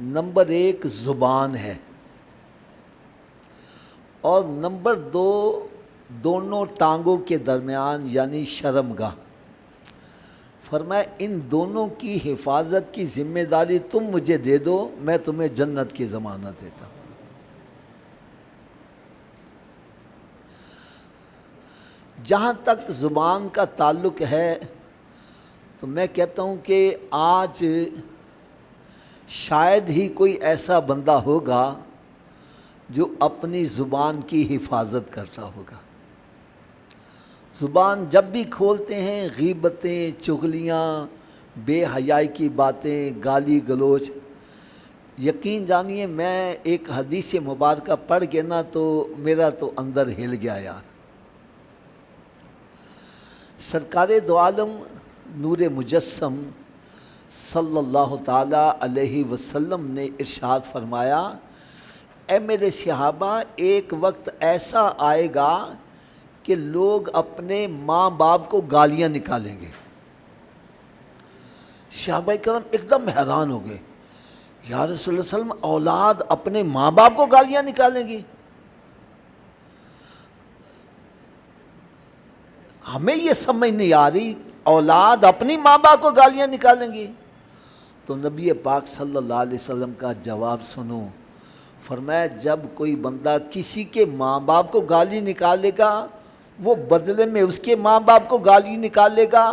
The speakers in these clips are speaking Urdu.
نمبر 1 زبان ہے، اور نمبر 2 دونوں ٹانگوں کے درمیان یعنی شرمگاہ۔ فرمایا ان دونوں کی حفاظت کی ذمہ داری تم مجھے دے دو، میں تمہیں جنت کی ضمانت دیتا ہوں۔ جہاں تک زبان کا تعلق ہے تو میں کہتا ہوں کہ آج شاید ہی کوئی ایسا بندہ ہوگا جو اپنی زبان کی حفاظت کرتا ہوگا۔ زبان جب بھی کھولتے ہیں غیبتیں، چغلیاں، بے حیائی کی باتیں، گالی گلوچ۔ یقین جانیے میں ایک حدیث مبارکہ پڑھ کے نا تو میرا تو اندر ہل گیا یار۔ سرکار دو عالم نور مجسم صلی اللہ تعالیٰ علیہ وسلم نے ارشاد فرمایا، اے میرے صحابہ ایک وقت ایسا آئے گا کہ لوگ اپنے ماں باپ کو گالیاں نکالیں گے۔ صحابہ کرام ایک دم حیران ہو گئے، یا رسول اللہ صلی اللہ علیہ وسلم اولاد اپنے ماں باپ کو گالیاں نکالیں گی؟ ہمیں یہ سمجھ نہیں آ رہی، اولاد اپنی ماں باپ کو گالیاں نکالیں گی؟ تو نبی پاک صلی اللہ علیہ وسلم کا جواب سنو، فرمایا جب کوئی بندہ کسی کے ماں باپ کو گالی نکالے گا، وہ بدلے میں اس کے ماں باپ کو گالی نکالے گا،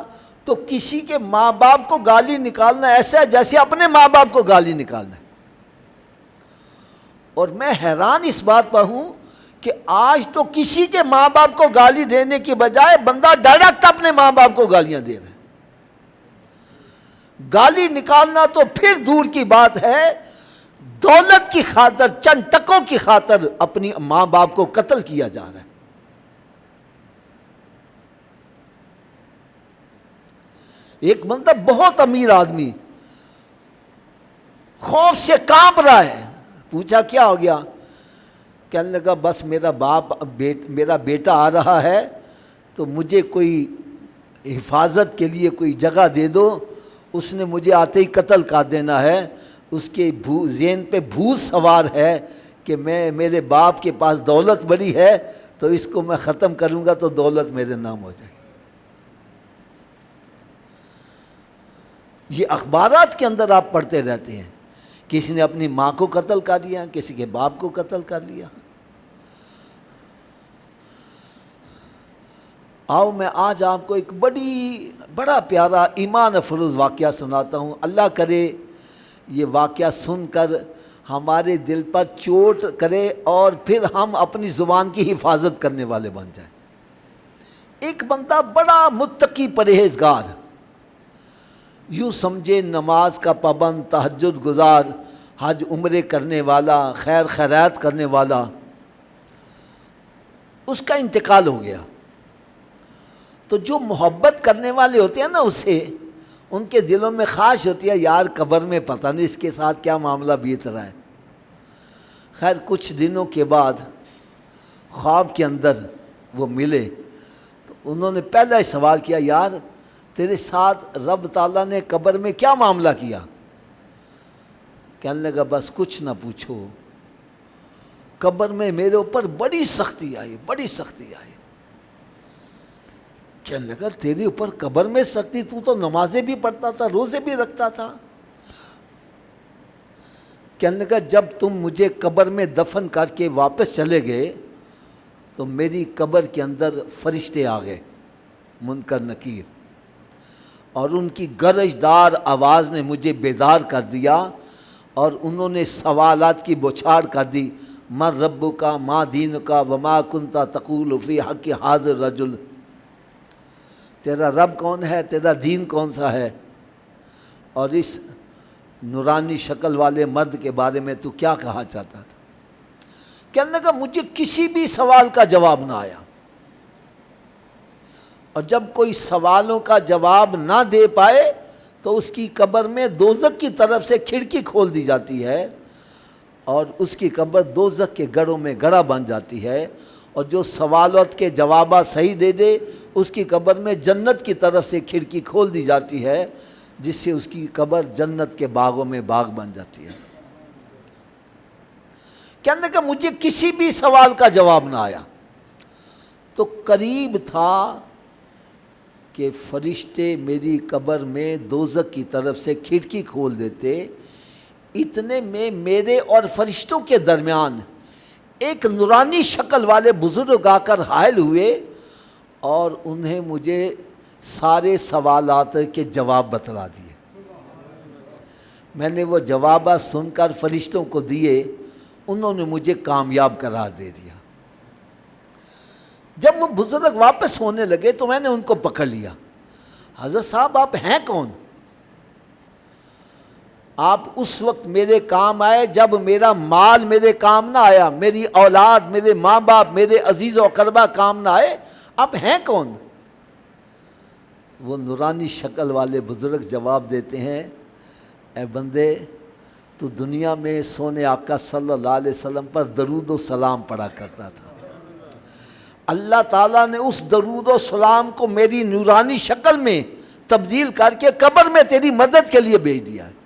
تو کسی کے ماں باپ کو گالی نکالنا ایسا ہے جیسے اپنے ماں باپ کو گالی نکالنا ہے۔ اور میں حیران اس بات پر ہوں کہ آج تو کسی کے ماں باپ کو گالی دینے کی بجائے بندہ ڈائریکٹ اپنے ماں باپ کو گالیاں دے رہا ہے۔ گالی نکالنا تو پھر دور کی بات ہے، دولت کی خاطر، چند ٹکوں کی خاطر اپنی ماں باپ کو قتل کیا جا رہا ہے۔ ایک بندہ بہت امیر آدمی خوف سے کانپ رہا ہے، پوچھا کیا ہو گیا؟ کہنے لگا بس میرا بیٹا آ رہا ہے تو مجھے کوئی حفاظت کے لیے کوئی جگہ دے دو، اس نے مجھے آتے ہی قتل کر دینا ہے، اس کے ذہن پہ بھوت سوار ہے کہ میرے باپ کے پاس دولت بڑی ہے تو اس کو میں ختم کروں گا تو دولت میرے نام ہو جائے۔ یہ اخبارات کے اندر آپ پڑھتے رہتے ہیں، کسی نے اپنی ماں کو قتل کر لیا، کسی کے باپ کو قتل کر لیا۔ آؤ میں آج آپ کو ایک بڑا پیارا ایمان افروز واقعہ سناتا ہوں۔ اللہ کرے یہ واقعہ سن کر ہمارے دل پر چوٹ کرے اور پھر ہم اپنی زبان کی حفاظت کرنے والے بن جائیں۔ ایک بندہ بڑا متقی پرہیزگار، یوں سمجھے نماز کا پابند، تہجد گزار، حج عمرے کرنے والا، خیر خیرات کرنے والا، اس کا انتقال ہو گیا۔ تو جو محبت کرنے والے ہوتے ہیں نا اسے، ان کے دلوں میں خواہش ہوتی ہے یار قبر میں پتہ نہیں اس کے ساتھ کیا معاملہ بیت رہا ہے۔ خیر کچھ دنوں کے بعد خواب کے اندر وہ ملے تو انہوں نے پہلا ہی سوال کیا، یار تیرے ساتھ رب تعالیٰ نے قبر میں کیا معاملہ کیا؟ کہنے لگا بس کچھ نہ پوچھو، قبر میں میرے اوپر بڑی سختی آئی۔ کہنے لگا تیرے اوپر قبر میں سختی؟ تو نمازیں بھی پڑھتا تھا، روزے بھی رکھتا تھا۔ کہنے لگا جب تم مجھے قبر میں دفن کر کے واپس چلے گئے تو میری قبر کے اندر فرشتے آ گئے، منکر نکیر، اور ان کی گرجدار آواز نے مجھے بیدار کر دیا اور انہوں نے سوالات کی بوچھاڑ کر دی، من ربک ما دینک وما کنت تقول فی حق ھذا الرجل، تیرا رب کون ہے، تیرا دین کون سا ہے، اور اس نورانی شکل والے مرد کے بارے میں تو کیا کہا چاہتا تھا؟ کہنے لگا مجھے کسی بھی سوال کا جواب نہ آیا، اور جب کوئی سوالوں کا جواب نہ دے پائے تو اس کی قبر میں دوزخ کی طرف سے کھڑکی کھول دی جاتی ہے اور اس کی قبر دوزخ کے گڑھوں میں گڑھا بن جاتی ہے، اور جو سوالات کے جوابات صحیح دے دے اس کی قبر میں جنت کی طرف سے کھڑکی کھول دی جاتی ہے، جس سے اس کی قبر جنت کے باغوں میں باغ بن جاتی ہے۔ کہنے کہ مجھے کسی بھی سوال کا جواب نہ آیا، تو قریب تھا کہ فرشتے میری قبر میں دوزخ کی طرف سے کھڑکی کھول دیتے، اتنے میں میرے اور فرشتوں کے درمیان ایک نورانی شکل والے بزرگ آ کر حائل ہوئے اور انہیں مجھے سارے سوالات کے جواب بتلا دیے۔ میں نے وہ جوابات سن کر فرشتوں کو دیے، انہوں نے مجھے کامیاب قرار دے دیا۔ جب وہ بزرگ واپس ہونے لگے تو میں نے ان کو پکڑ لیا، حضرت صاحب آپ ہیں کون؟ آپ اس وقت میرے کام آئے جب میرا مال میرے کام نہ آیا، میری اولاد، میرے ماں باپ، میرے عزیز و اقربا کام نہ آئے، آپ ہیں کون؟ وہ نورانی شکل والے بزرگ جواب دیتے ہیں، اے بندے تو دنیا میں سونے آقا صلی اللہ علیہ وسلم پر درود و سلام پڑھا کرتا تھا، اللہ تعالیٰ نے اس درود و سلام کو میری نورانی شکل میں تبدیل کر کے قبر میں تیری مدد کے لیے بھیج دیا ہے۔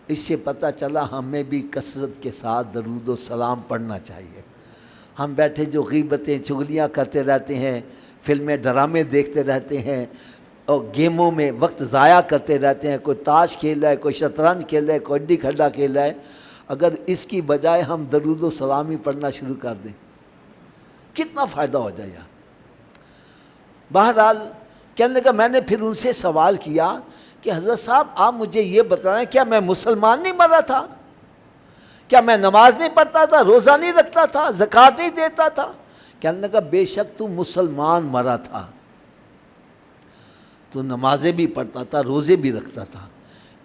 اس سے پتہ چلا ہمیں بھی کثرت کے ساتھ درود و سلام پڑھنا چاہیے۔ ہم بیٹھے جو غیبتیں چغلیاں کرتے رہتے ہیں، فلمیں ڈرامے دیکھتے رہتے ہیں اور گیموں میں وقت ضائع کرتے رہتے ہیں، کوئی تاش کھیل رہا ہے، کوئی شطرنج کھیل رہا ہے، کوئی اڈی کھڈا کھیل رہا ہے، اگر اس کی بجائے ہم درود و سلام ہی پڑھنا شروع کر دیں کتنا فائدہ ہو جائے گا۔ بہرحال کہنے لگا، میں نے پھر ان سے سوال کیا کہ حضرت صاحب آپ مجھے یہ بتائیں، کیا میں مسلمان نہیں مرا تھا؟ کیا میں نماز نہیں پڑھتا تھا، روزہ نہیں رکھتا تھا، زکوٰۃ نہیں دیتا تھا؟ کہنے لگا بے شک تو مسلمان مرا تھا، تو نمازیں بھی پڑھتا تھا، روزے بھی رکھتا تھا۔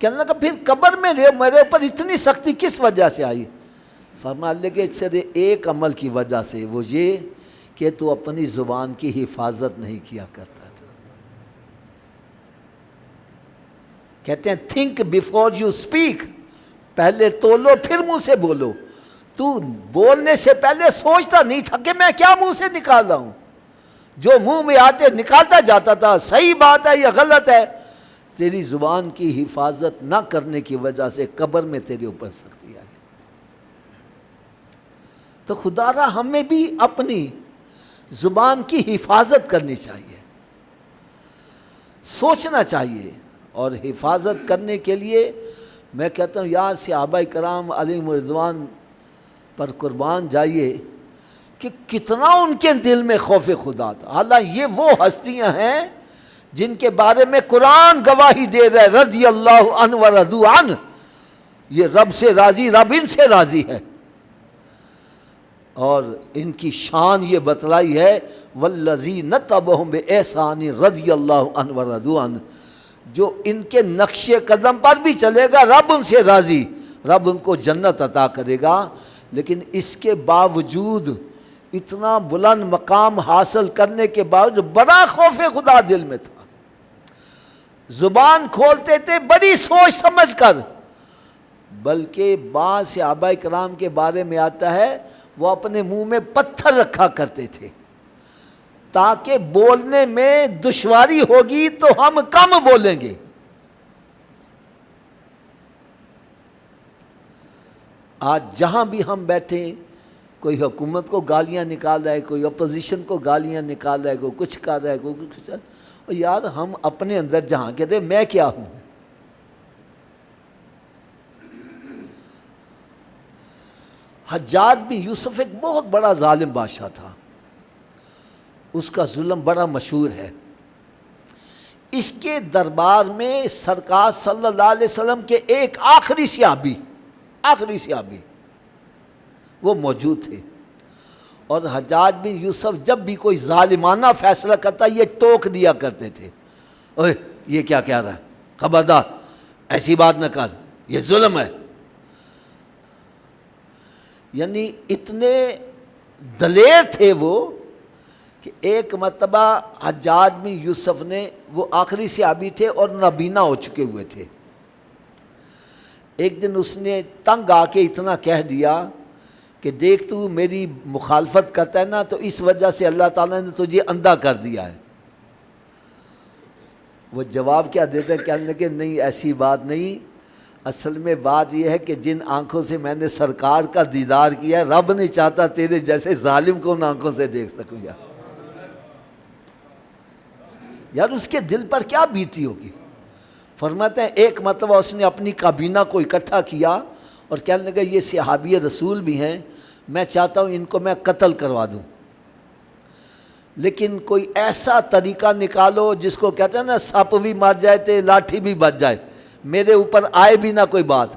کہنے لگا پھر قبر میں میرے اوپر اتنی سختی کس وجہ سے آئی؟ فرمانے لگے صرف ایک عمل کی وجہ سے، وہ یہ کہ تو اپنی زبان کی حفاظت نہیں کیا کرتا تھا۔ کہتے ہیں تھنک بیفور یو اسپیک، پہلے تولو پھر منہ سے بولو۔ تو بولنے سے پہلے سوچتا نہیں تھا کہ میں کیا منہ سے نکال رہا ہوں، جو منہ میں آتے نکالتا جاتا تھا، صحیح بات ہے یا غلط ہے۔ تیری زبان کی حفاظت نہ کرنے کی وجہ سے قبر میں تیرے اوپر سختی آئی۔ تو خدا را ہمیں بھی اپنی زبان کی حفاظت کرنی چاہیے، سوچنا چاہیے، اور حفاظت کرنے کے لیے میں کہتا ہوں یار صحابہ کرام علیہم رضوان پر قربان جائیے کہ کتنا ان کے دل میں خوف خدا تھا۔ حالانکہ یہ وہ ہستیاں ہیں جن کے بارے میں قرآن گواہی دے رہا ہے، رضی اللہ عنہ و رضوا عنہ، یہ رب سے راضی، رب ان سے راضی ہے، اور ان کی شان یہ بتلائی ہے والذین تبعہم بإحسان رضی اللہ عنہ و رضوا عنہ، جو ان کے نقش قدم پر بھی چلے گا رب ان سے راضی، رب ان کو جنت عطا کرے گا۔ لیکن اس کے باوجود اتنا بلند مقام حاصل کرنے کے باوجود بڑا خوف خدا دل میں تھا، زبان کھولتے تھے بڑی سوچ سمجھ کر، بلکہ بعض صحابہ کرام کے بارے میں آتا ہے وہ اپنے منہ میں پتھر رکھا کرتے تھے تاکہ بولنے میں دشواری ہوگی تو ہم کم بولیں گے۔ آج جہاں بھی ہم بیٹھیں، کوئی حکومت کو گالیاں نکال رہا ہے، کوئی اپوزیشن کو گالیاں نکال رہا ہے، کوئی کچھ کر رہا ہے، کوئی کچھ کر، اور یار ہم اپنے اندر جہاں کہتے ہیں میں کیا ہوں۔ حجاج بن یوسف ایک بہت بڑا ظالم بادشاہ تھا، اس کا ظلم بڑا مشہور ہے۔ اس کے دربار میں سرکار صلی اللہ علیہ وسلم کے ایک آخری صحابی وہ موجود تھے، اور حجاج بن یوسف جب بھی کوئی ظالمانہ فیصلہ کرتا یہ ٹوک دیا کرتے تھے، اوہ یہ کیا کہہ رہا ہے، خبردار ایسی بات نہ کر، یہ ظلم ہے۔ یعنی اتنے دلیر تھے وہ کہ ایک مرتبہ حجاج بن یوسف نے، وہ آخری صحابی تھے اور نابینا ہو چکے ہوئے تھے، ایک دن اس نے تنگ آ کے اتنا کہہ دیا کہ دیکھ تو میری مخالفت کرتا ہے نا تو اس وجہ سے اللہ تعالیٰ نے تجھے اندھا کر دیا ہے۔ وہ جواب کیا دیتے ہیں، کہنے کہ نہیں ایسی بات نہیں، اصل میں بات یہ ہے کہ جن آنکھوں سے میں نے سرکار کا دیدار کیا ہے، رب نہیں چاہتا تیرے جیسے ظالم کو ان آنکھوں سے دیکھ سکوں یار اس کے دل پر کیا بیتی ہوگی۔ فرماتے ہیں ایک مرتبہ اس نے اپنی کابینہ کو اکٹھا کیا اور کہنے لگا یہ صحابی رسول بھی ہیں، میں چاہتا ہوں ان کو میں قتل کروا دوں، لیکن کوئی ایسا طریقہ نکالو جس کو کہتے ہیں نا سپ بھی مر جائے تو لاٹھی بھی بچ جائے، میرے اوپر آئے بھی نہ کوئی بات۔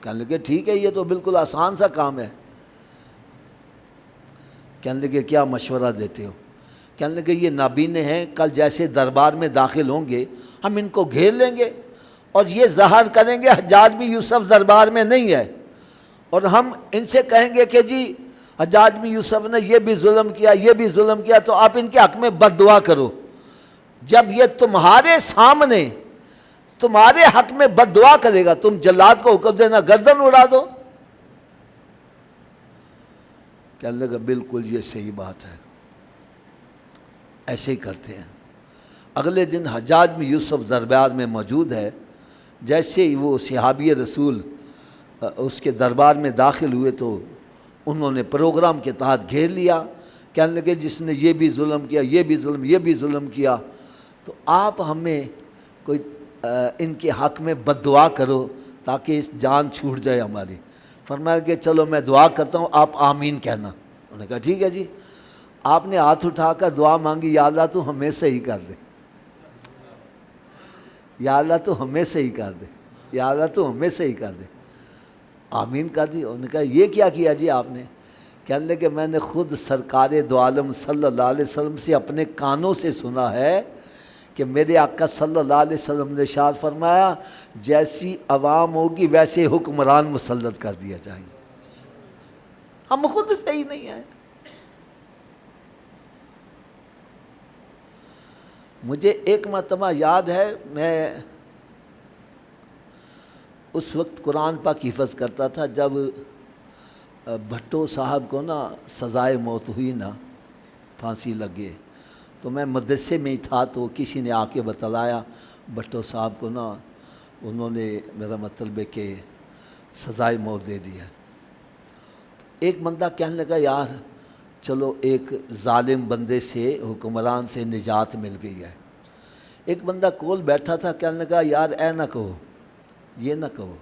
کہنے لگے ٹھیک ہے، یہ تو بالکل آسان سا کام ہے۔ کہنے لگے کیا مشورہ دیتے ہو؟ کہنے لگے یہ نابینے ہیں، کل جیسے دربار میں داخل ہوں گے ہم ان کو گھیر لیں گے اور یہ ظاہر کریں گے حجاج بن یوسف دربار میں نہیں ہے، اور ہم ان سے کہیں گے کہ جی حجاج بن یوسف نے یہ بھی ظلم کیا، یہ بھی ظلم کیا، تو آپ ان کے حق میں بد دعا کرو۔ جب یہ تمہارے سامنے تمہارے حق میں بد دعا کرے گا، تم جلاد کو حکم دینا گردن اڑا دو۔ کہنے لگا بالکل یہ صحیح بات ہے، ایسے ہی کرتے ہیں۔ اگلے دن حجاج بن یوسف دربار میں موجود ہے، جیسے ہی وہ صحابی رسول اس کے دربار میں داخل ہوئے تو انہوں نے پروگرام کے تحت گھیر لیا۔ کہنے لگے جس نے یہ بھی ظلم کیا، یہ بھی ظلم کیا، تو آپ ہمیں کوئی ان کے حق میں بد دعا کرو تاکہ اس جان چھوٹ جائے ہماری۔ فرمایا کہ چلو میں دعا کرتا ہوں، آپ آمین کہنا۔ انہوں نے کہا ٹھیک ہے جی۔ آپ نے ہاتھ اٹھا کر دعا مانگی، یا اللہ تو ہمیں صحیح کر دے، یا اللہ تو ہمیں صحیح کر دے، یا اللہ تو ہمیں صحیح کر دے۔ آمین کر دی۔ انہوں نے کہا یہ کیا کیا جی آپ نے؟ کہنے لگے کہ میں نے خود سرکار دو عالم صلی اللہ علیہ وسلم سے اپنے کانوں سے سنا ہے کہ میرے آقا صلی اللہ علیہ وسلم نے ارشاد فرمایا جیسی عوام ہوگی ویسے حکمران مسلط کر دیا جائیں گے۔ ہم خود صحیح نہیں ہیں۔ مجھے ایک مرتبہ یاد ہے، میں اس وقت قرآن پاک حفظ کرتا تھا جب بھٹو صاحب کو نا سزائے موت ہوئی نا، پھانسی لگے، تو میں مدرسے میں ہی تھا تو کسی نے آ کے بتلایا بھٹو صاحب کو نا انہوں نے میرا مطلب ہے کہ سزائے موت دے دی ہے۔ ایک بندہ کہنے لگا یار چلو ایک ظالم بندے سے، حکمران سے نجات مل گئی ہے۔ ایک بندہ کول بیٹھا تھا، کہنے لگا یار اے نہ کہو، یہ نہ کہو،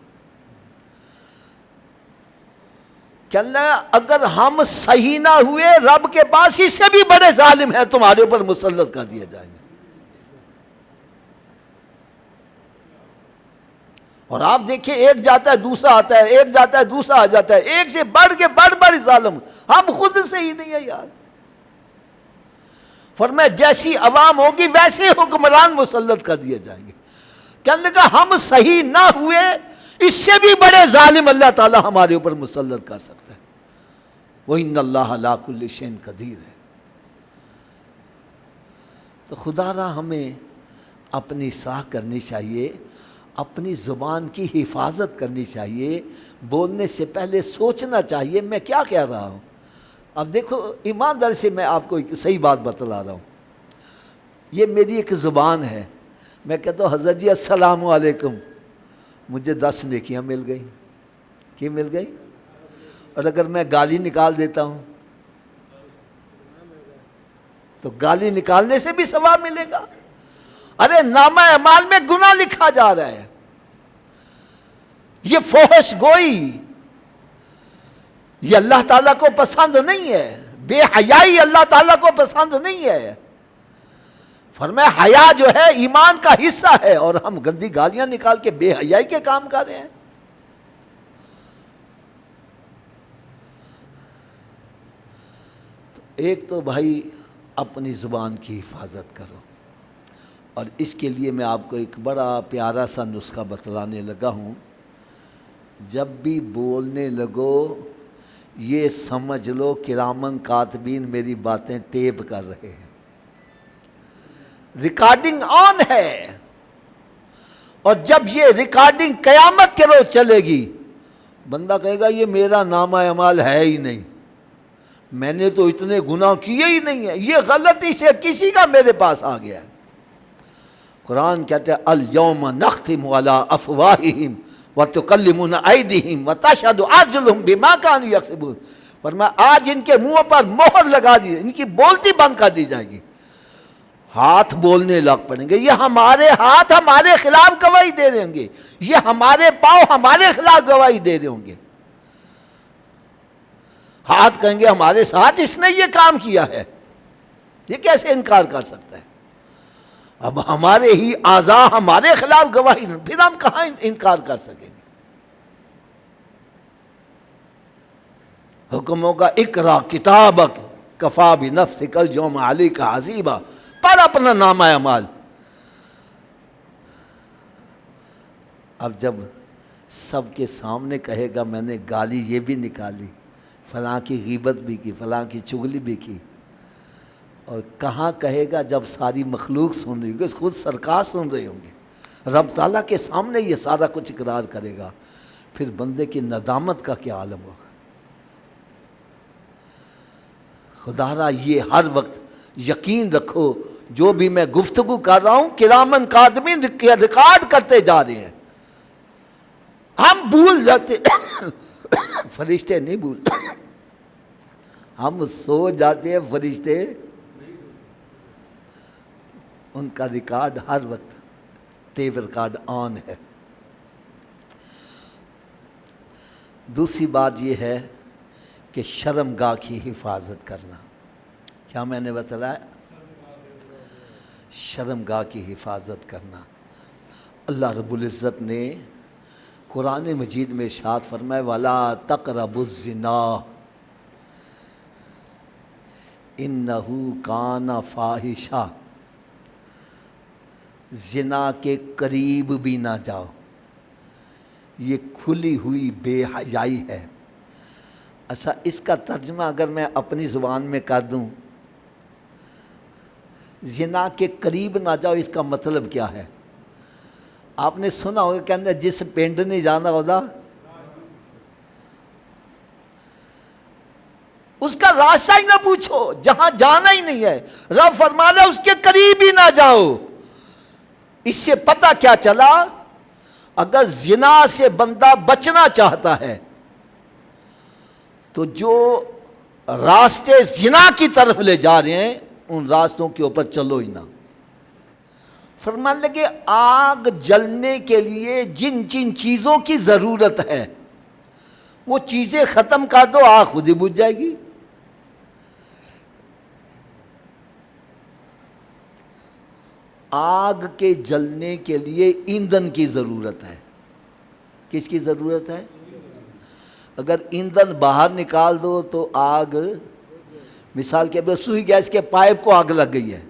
کہنے لگا اگر ہم صحیح نہ ہوئے رب کے پاس اس سے بھی بڑے ظالم ہیں تمہارے اوپر مسلط کر دیے جائیں گے۔ اور آپ دیکھیں ایک جاتا ہے دوسرا آتا ہے، ایک جاتا ہے دوسرا آ جاتا ہے، ایک سے بڑھ کے بڑھ ظالم۔ ہم خود صحیح نہیں ہے یار۔ فرمایا جیسی عوام ہوگی ویسے حکمران مسلط کر دیے جائیں گے۔ کہنے لگا ہم صحیح نہ ہوئے اس سے بھی بڑے ظالم اللہ تعالی ہمارے اوپر مسلط کر سکتا ہے۔ وَإِنَّ اللَّهَ عَلَىٰ كُلِّ شَيْءٍ قَدِيرٌ ہے۔ تو خدا را ہمیں اپنی اصلاح کرنی چاہیے، اپنی زبان کی حفاظت کرنی چاہیے، بولنے سے پہلے سوچنا چاہیے میں کیا کہہ رہا ہوں۔ اب دیکھو ایمانداری سے میں آپ کو ایک صحیح بات بتلا رہا ہوں، یہ میری ایک زبان ہے، میں کہتا ہوں حضرت جی السلام علیکم، مجھے 10 نیکیاں مل گئی۔ کی مل گئی؟ اور اگر میں گالی نکال دیتا ہوں تو گالی نکالنے سے بھی ثواب ملے گا۔ ارے نامہ اعمال میں گناہ لکھا جا رہا ہے، یہ فحش گوئی یہ اللہ تعالیٰ کو پسند نہیں ہے، بے حیائی اللہ تعالیٰ کو پسند نہیں ہے۔ فرمایا حیا جو ہے ایمان کا حصہ ہے، اور ہم گندی گالیاں نکال کے بے حیائی کے کام کر رہے ہیں۔ تو ایک تو بھائی اپنی زبان کی حفاظت کرو، اور اس کے لیے میں آپ کو ایک بڑا پیارا سا نسخہ بتلانے لگا ہوں۔ جب بھی بولنے لگو یہ سمجھ لو کرامن کاتبین میری باتیں ٹیپ کر رہے ہیں، ریکارڈنگ آن ہے، اور جب یہ ریکارڈنگ قیامت کے روز چلے گی بندہ کہے گا یہ میرا نامہ اعمال ہے ہی نہیں، میں نے تو اتنے گناہ کیے ہی نہیں ہیں، یہ غلطی سے کسی کا میرے پاس آ گیا ہے۔ قرآن کہتے ہیں الیوم نختم علی افواہہم وَتُكَلِّمُونَ أَيْدِيهِمْ وَتَشْهَدُ أَرْجُلُهُمْ بِمَا كَانُوا يَكْسِبُونَ، فرمایا آج ان کے منہ پر مہر لگا دی، ان کی بولتی بند کر دی جائے گی، ہاتھ بولنے لگ پڑیں گے، یہ ہمارے ہاتھ ہمارے خلاف گواہی دے رہے ہوں گے، یہ ہمارے پاؤں ہمارے خلاف گواہی دے رہے ہوں گے۔ ہاتھ کہیں گے ہمارے ساتھ اس نے یہ کام کیا ہے، یہ کیسے انکار کر سکتا ہے؟ اب ہمارے ہی اعضاء ہمارے خلاف گواہی، پھر ہم کہاں انکار کر سکیں گے؟ حکم ہوگا اقرا کتابک کفا بنفسک اليوم علیک حسیبا، پڑھ اپنا نامہ اعمال۔ اب جب سب کے سامنے کہے گا میں نے گالی یہ بھی نکالی، فلاں کی غیبت بھی کی، فلاں کی چغلی بھی کی، اور کہاں کہے گا جب ساری مخلوق سن رہی ہوگی، خود سرکار سن رہے ہوں گے، رب تعالیٰ کے سامنے یہ سارا کچھ اقرار کرے گا، پھر بندے کی ندامت کا کیا عالم ہوگا؟ خدا را یہ ہر وقت یقین رکھو، جو بھی میں گفتگو کر رہا ہوں کرامن کاتبین ریکارڈ کرتے جا رہے ہیں، ہم بھول جاتے فرشتے نہیں بھولتے، ہم سو جاتے ہیں، فرشتے ان کا ریکارڈ ہر وقت ٹیپ ریکارڈ آن ہے۔ دوسری بات یہ ہے کہ شرمگاہ کی حفاظت کرنا، کیا میں نے بتلایا؟ شرمگاہ کی حفاظت کرنا۔ اللہ رب العزت نے قرآن مجید میں ارشاد فرمایا وَلَا تَقْرَبُوا الزِّنَا إِنَّهُ كَانَ فَاحِشًا، زنا کے قریب بھی نہ جاؤ، یہ کھلی ہوئی بے حیائی ہے۔ اچھا، اس کا ترجمہ اگر میں اپنی زبان میں کر دوں، زنا کے قریب نہ جاؤ، اس کا مطلب کیا ہے؟ آپ نے سنا ہوگا کہ جس پنڈ نہیں جانا ہوتا اس کا راستہ ہی نہ پوچھو، جہاں جانا ہی نہیں ہے، رب فرمانا اس کے قریب ہی نہ جاؤ۔ اس سے پتہ کیا چلا؟ اگر زنا سے بندہ بچنا چاہتا ہے تو جو راستے زنا کی طرف لے جا رہے ہیں ان راستوں کے اوپر چلو ہی نہ۔ فرمان لگے آگ جلنے کے لیے جن جن چیزوں کی ضرورت ہے وہ چیزیں ختم کر دو، آگ خود ہی بجھ جائے گی۔ آگ کے جلنے کے لیے ایندھن کی ضرورت ہے۔ کس کی ضرورت ہے؟ اگر ایندھن باہر نکال دو تو آگ، مثال کے طور سوئی گیس کے پائپ کو آگ لگ گئی ہے،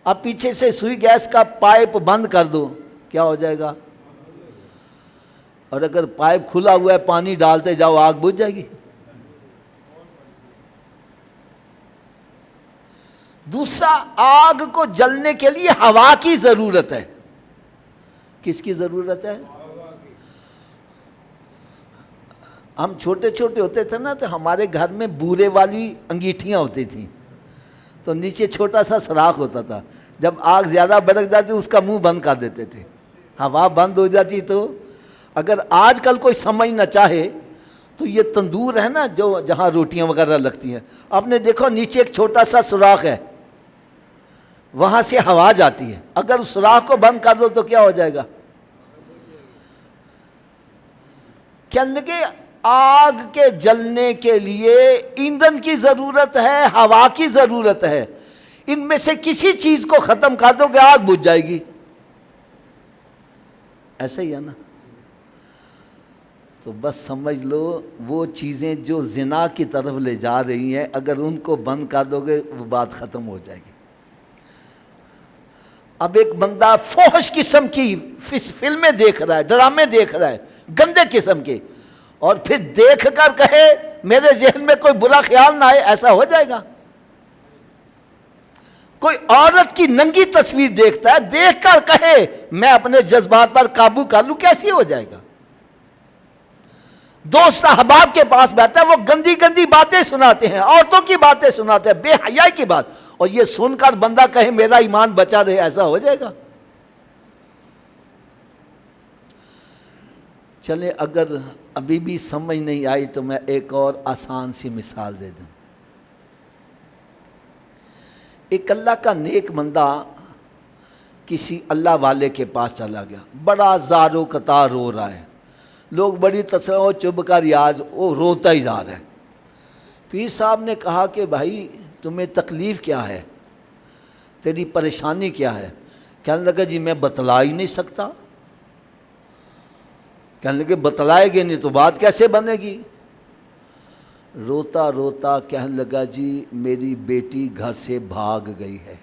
اب پیچھے سے سوئی گیس کا پائپ بند کر دو، کیا ہو جائے گا؟ اور اگر پائپ کھلا ہوا ہے پانی ڈالتے جاؤ، آگ بجھ جائے گی۔ دوسرا، آگ کو جلنے کے لیے ہوا کی ضرورت ہے۔ کس کی ضرورت ہے؟ ہم چھوٹے چھوٹے ہوتے تھے نا تو ہمارے گھر میں بورے والی انگیٹھیاں ہوتی تھیں، تو نیچے چھوٹا سا سوراخ ہوتا تھا، جب آگ زیادہ بھڑک جاتی اس کا منہ بند کر دیتے تھے، ہوا بند ہو جاتی۔ تو اگر آج کل کوئی سمجھ نہ چاہے تو یہ تندور ہے نا جو جہاں روٹیاں وغیرہ لگتی ہیں، آپ نے دیکھو نیچے ایک چھوٹا سا سوراخ ہے، وہاں سے ہوا جاتی ہے، اگر اس سوراخ کو بند کر دو تو کیا ہو جائے گا؟ کہنے لگے آگ کے جلنے کے لیے ایندھن کی ضرورت ہے، ہوا کی ضرورت ہے، ان میں سے کسی چیز کو ختم کر دو کہ آگ بجھ جائے گی۔ ایسا ہی ہے نا؟ تو بس سمجھ لو وہ چیزیں جو زنا کی طرف لے جا رہی ہیں اگر ان کو بند کر دو گے وہ بات ختم ہو جائے گی۔ اب ایک بندہ فحش قسم کی فلمیں دیکھ رہا ہے، ڈرامے دیکھ رہا ہے گندے قسم کے، اور پھر دیکھ کر کہے میرے ذہن میں کوئی برا خیال نہ آئے، ایسا ہو جائے گا؟ کوئی عورت کی ننگی تصویر دیکھتا ہے، دیکھ کر کہے میں اپنے جذبات پر قابو کر لوں، کیسی ہو جائے گا؟ دوست احباب کے پاس بیٹھا ہے، وہ گندی گندی باتیں سناتے ہیں، عورتوں کی باتیں سناتے ہیں، بے حیائی کی بات، اور یہ سن کر بندہ کہے میرا ایمان بچا رہے، ایسا ہو جائے گا؟ چلیں اگر ابھی بھی سمجھ نہیں آئی تو میں ایک اور آسان سی مثال دے دوں. ایک اللہ کا نیک بندہ کسی اللہ والے کے پاس چلا گیا, بڑا زار و قطار رو رہا ہے, لوگ بڑی تسلیم چپ کر یاد وہ روتا ہی جا رہا ہے. پیر صاحب نے کہا کہ بھائی تمہیں تکلیف کیا ہے, تیری پریشانی کیا ہے؟ کہنے لگا جی میں بتلا ہی نہیں سکتا. کہنے لگے بتلائے گے نہیں تو بات کیسے بنے گی؟ روتا روتا کہنے لگا جی میری بیٹی گھر سے بھاگ گئی ہے,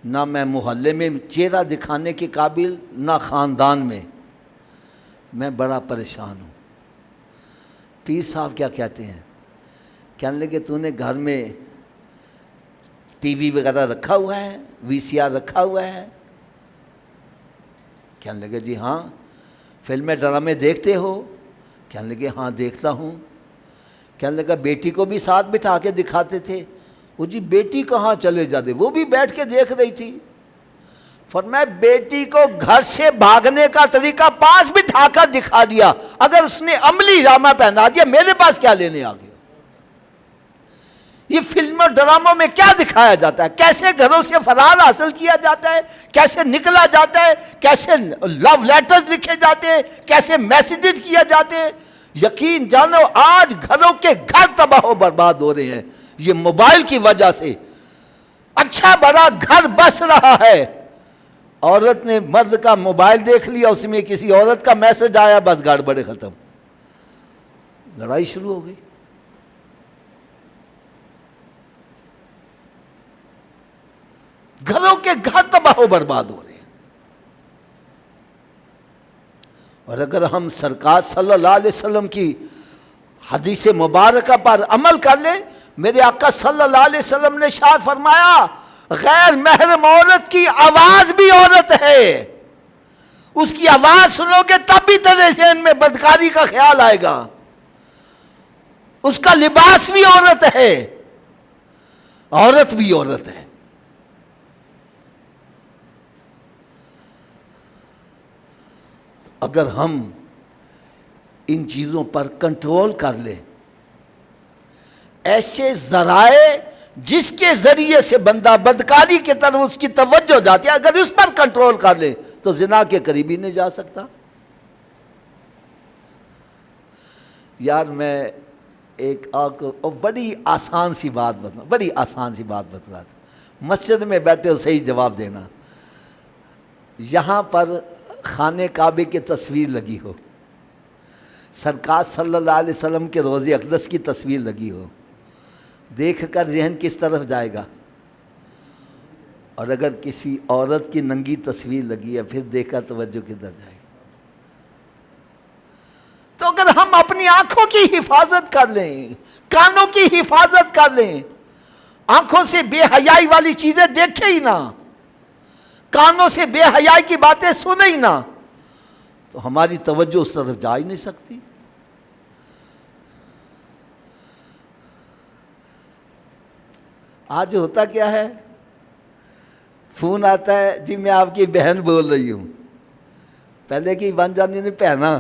نہ میں محلے میں چہرہ دکھانے کے قابل, نہ خاندان میں بڑا پریشان ہوں. پیر صاحب کیا کہتے ہیں؟ کہنے لگے تو نے گھر میں ٹی وی وغیرہ رکھا ہوا ہے, وی سی آر رکھا ہوا ہے؟ کہنے لگے جی ہاں. فلمیں ڈرامے دیکھتے ہو؟ کہنے لگے ہاں دیکھتا ہوں. کہنے لگا بیٹی کو بھی ساتھ بٹھا کے دکھاتے تھے؟ وہ جی بیٹی کہاں چلے جاتے, وہ بھی بیٹھ کے دیکھ رہی تھی. فرمایا بیٹی کو گھر سے بھاگنے کا طریقہ پاس بٹھا کر دکھا دیا, اگر اس نے عملی جامہ پہنا دیا میرے پاس کیا لینے آ گیا؟ یہ فلموں ڈراموں میں کیا دکھایا جاتا ہے؟ کیسے گھروں سے فرار حاصل کیا جاتا ہے, کیسے نکلا جاتا ہے, کیسے لو لیٹرز لکھے جاتے ہیں, کیسے میسیجز کیا جاتے ہیں. یقین جانو آج گھروں کے گھر تباہ و برباد ہو رہے ہیں یہ موبائل کی وجہ سے. اچھا بڑا گھر بس رہا ہے, عورت نے مرد کا موبائل دیکھ لیا, اس میں کسی عورت کا میسج آیا, بس گھر بڑے ختم, لڑائی شروع ہو گئی. گھروں کے گھر تباہ و برباد ہو رہے ہیں. اور اگر ہم سرکار صلی اللہ علیہ وسلم کی حدیث مبارکہ پر عمل کر لیں, میرے آقا صلی اللہ علیہ وسلم نے ارشاد فرمایا غیر محرم عورت کی آواز بھی عورت ہے, اس کی آواز سنو گے تب بھی تیرے ذہن میں بدکاری کا خیال آئے گا. اس کا لباس بھی عورت ہے, عورت بھی عورت ہے. اگر ہم ان چیزوں پر کنٹرول کر لیں, ایسے ذرائع جس کے ذریعے سے بندہ بدکاری کی طرف اس کی توجہ جاتی ہے, اگر اس پر کنٹرول کر لیں تو زنا کے قریب ہی نہیں جا سکتا. یار میں ایک آپ کو بڑی آسان سی بات بتلا تھا. مسجد میں بیٹھے ہو صحیح جواب دینا. یہاں پر خانہ کعبے کی تصویر لگی ہو, سرکار صلی اللہ علیہ وسلم کے روضہ اقدس کی تصویر لگی ہو, دیکھ کر ذہن کس طرف جائے گا؟ اور اگر کسی عورت کی ننگی تصویر لگی ہے پھر دیکھ کر توجہ کدھر جائے گی؟ تو اگر ہم اپنی آنکھوں کی حفاظت کر لیں, کانوں کی حفاظت کر لیں, آنکھوں سے بے حیائی والی چیزیں دیکھیں ہی نہ, کانوں سے بے حیائی کی باتیں سنیں ہی نہ, تو ہماری توجہ اس طرف جا ہی نہیں سکتی. آج ہوتا کیا ہے, فون آتا ہے جی میں آپ کی بہن بول رہی ہوں, پہلے کی بن جانی نے پہنا,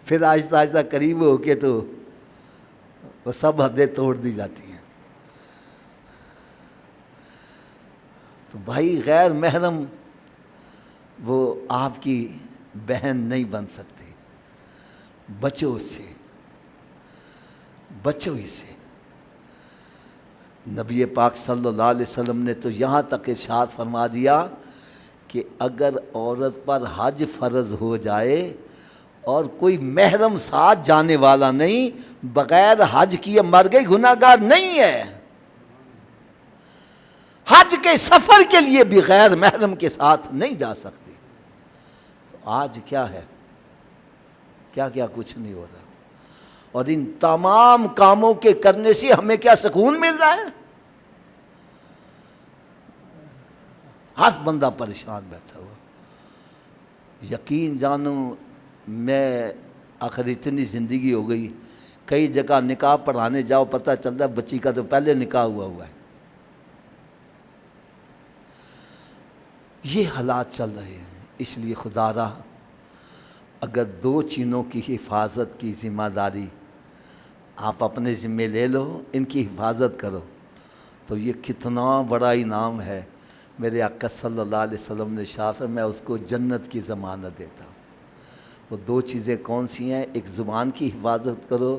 پھر آہستہ آہستہ قریب ہو کے تو وہ سب حدیں توڑ دی جاتی ہیں. تو بھائی غیر محرم وہ آپ کی بہن نہیں بن سکتی, بچو اس سے, بچو اس سے. نبی پاک صلی اللہ علیہ وسلم نے تو یہاں تک ارشاد فرما دیا کہ اگر عورت پر حج فرض ہو جائے اور کوئی محرم ساتھ جانے والا نہیں, بغیر حج کیے مر گئی, گناہ گار نہیں ہے. حج کے سفر کے لیے بھی غیر محرم کے ساتھ نہیں جا سکتی. تو آج کیا ہے, کیا کچھ نہیں ہو رہا. اور ان تمام کاموں کے کرنے سے ہمیں کیا سکون مل رہا ہے؟ ہر بندہ پریشان بیٹھا ہوا. یقین جانو میں آخر اتنی زندگی ہو گئی, کئی جگہ نکاح پڑھانے جاؤ پتہ چلتا ہے بچی کا تو پہلے نکاح ہوا ہے. یہ حالات چل رہے ہیں. اس لیے خدا را اگر 2 چیزوں کی حفاظت کی ذمہ داری آپ اپنے ذمے لے لو، ان کی حفاظت کرو، تو یہ کتنا بڑا انعام ہے۔ میرے آقا صلی اللہ علیہ وسلم نے ارشاد ہے میں اس کو جنت کی ضمانت دیتا ہوں۔ وہ 2 چیزیں کون سی ہیں؟ ایک زبان کی حفاظت کرو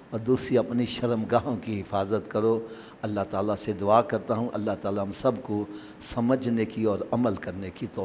اور دوسری اپنی شرمگاہوں کی حفاظت کرو۔ اللہ تعالیٰ سے دعا کرتا ہوں اللہ تعالیٰ ہم سب کو سمجھنے کی اور عمل کرنے کی توفیق